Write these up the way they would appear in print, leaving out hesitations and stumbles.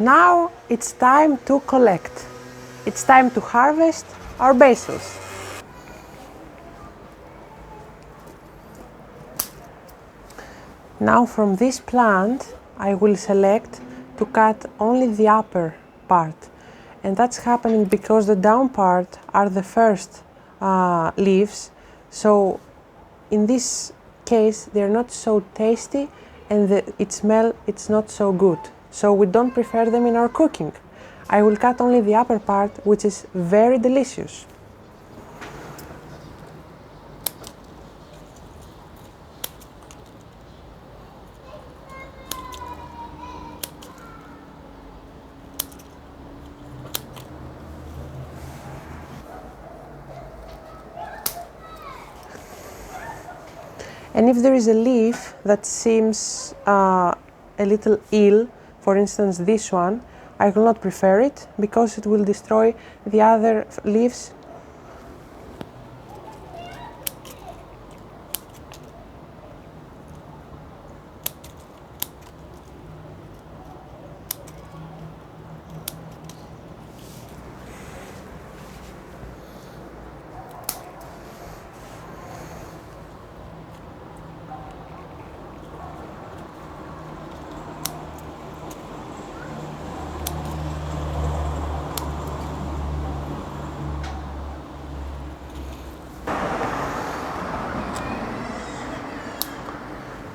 Now it's time to collect. It's time to harvest our basils. Now from this plant I will select to cut only the upper part, and that's happening because the down part are the first leaves, so in this case they're not so tasty and it's not so good, so we don't prefer them in our cooking. I will cut only the upper part, which is very delicious. And if there is a leaf that seems a little ill, for instance this one, I will not prefer it because it will destroy the other leaves.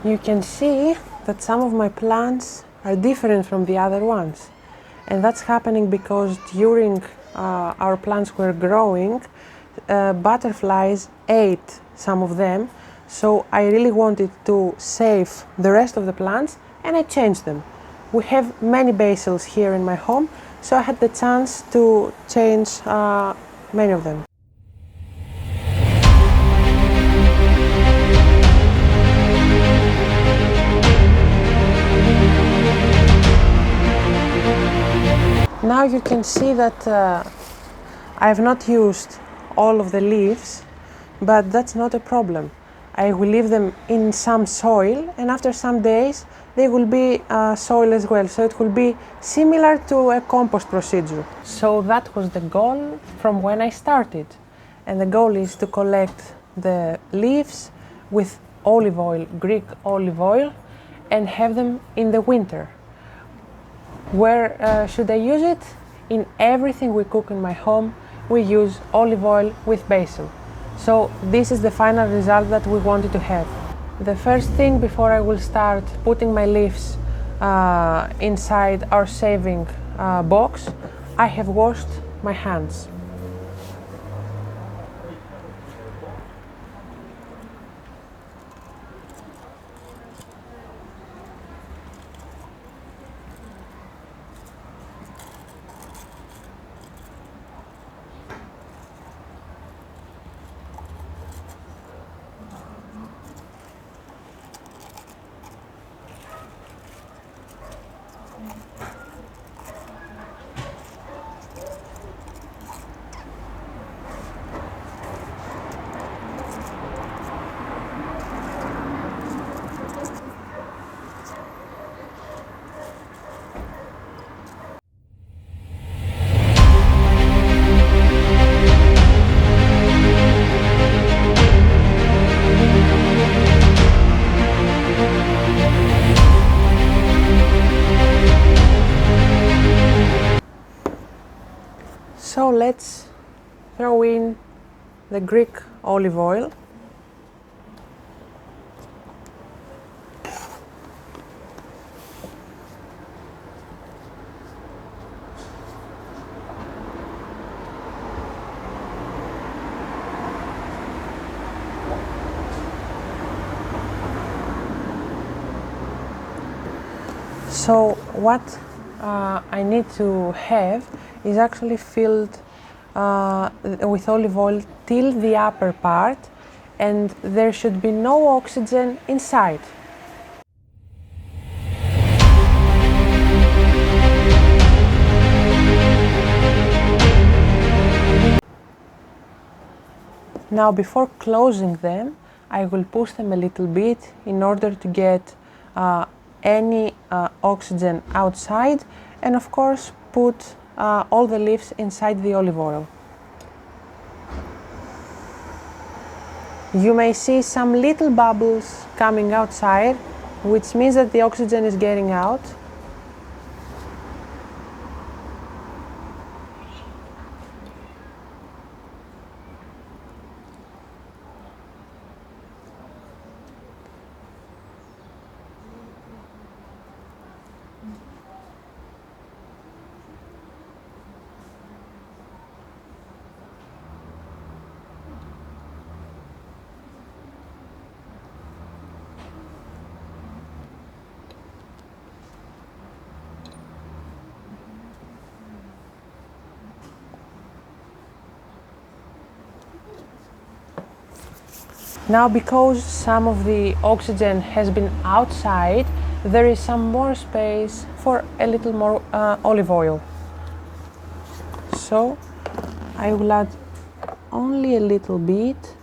You can see that some of my plants are different from the other ones, and that's happening because during our plants were growing, butterflies ate some of them, so I really wanted to save the rest of the plants and I changed them. We have many basils here in my home, so I had the chance to change many of them. Now you can see that I have not used all of the leaves, but that's not a problem. I will leave them in some soil, and after some days they will be soil as well, so it will be similar to a compost procedure. So that was the goal from when I started, and the goal is to collect the leaves with olive oil, Greek olive oil, and have them in the winter. Where should I use it? In everything we cook in my home, we use olive oil with basil. So this is the final result that we wanted to have. The first thing before I will start putting my leaves inside our saving box, I have washed my hands. So let's throw in the Greek olive oil. So what I need to have is actually filled with olive oil till the upper part, and there should be no oxygen inside. Now, before closing them, I will push them a little bit in order to get any oxygen outside, and of course put all the leaves inside the olive oil. You may see some little bubbles coming outside, which means that the oxygen is getting out. Now, because some of the oxygen has been outside, there is some more space for a little more olive oil. So I will add only a little bit.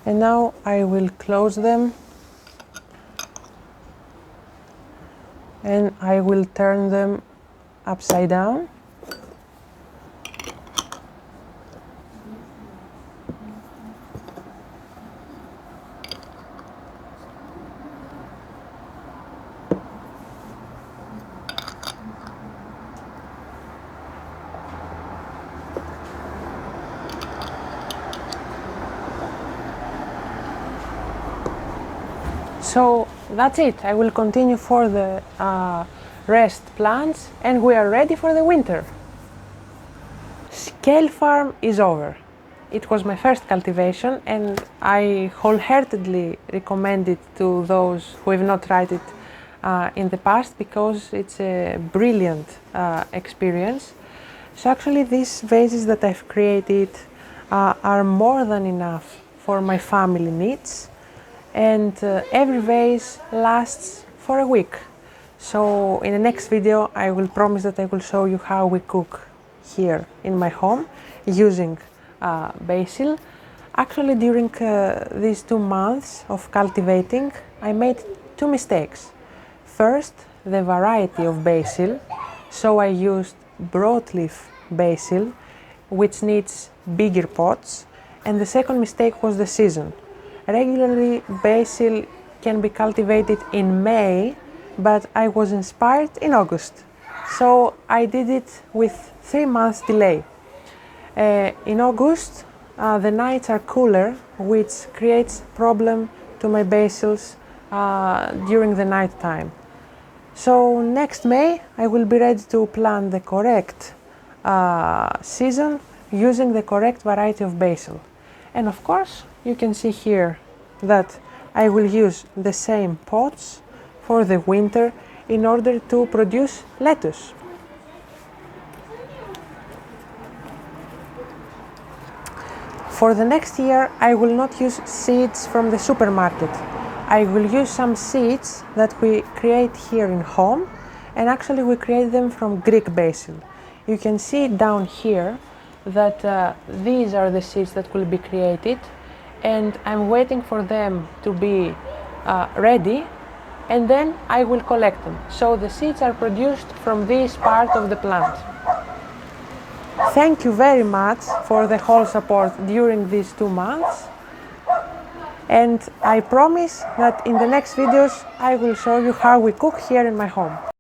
And now I will close them and I will turn them upside down. So that's it. I will continue for the rest plants and we are ready for the winter. SCALEFARM is over. It was my first cultivation and I wholeheartedly recommend it to those who have not tried it in the past because it's a brilliant experience. So actually these vases that I've created are more than enough for my family needs. And every vase lasts for a week. So in the next video I will promise that I will show you how we cook here in my home using basil. Actually during these 2 months of cultivating I made 2 mistakes. First, the variety of basil. So I used broadleaf basil which needs bigger pots, and the second mistake was the season. Regularly, basil can be cultivated in May, but I was inspired in August. So I did it with 3 months delay. In August, the nights are cooler, which creates problem to my basils during the night time. So next May, I will be ready to plant the correct season using the correct variety of basil. And of course, you can see here that I will use the same pots for the winter in order to produce lettuce. For the next year, I will not use seeds from the supermarket. I will use some seeds that we create here in home, and actually we create them from Greek basil. You can see down here that these are the seeds that will be created, and I'm waiting for them to be ready, and then I will collect them. So the seeds are produced from this part of the plant. Thank you very much for the whole support during these 2 months, and I promise that in the next videos I will show you how we cook here in my home.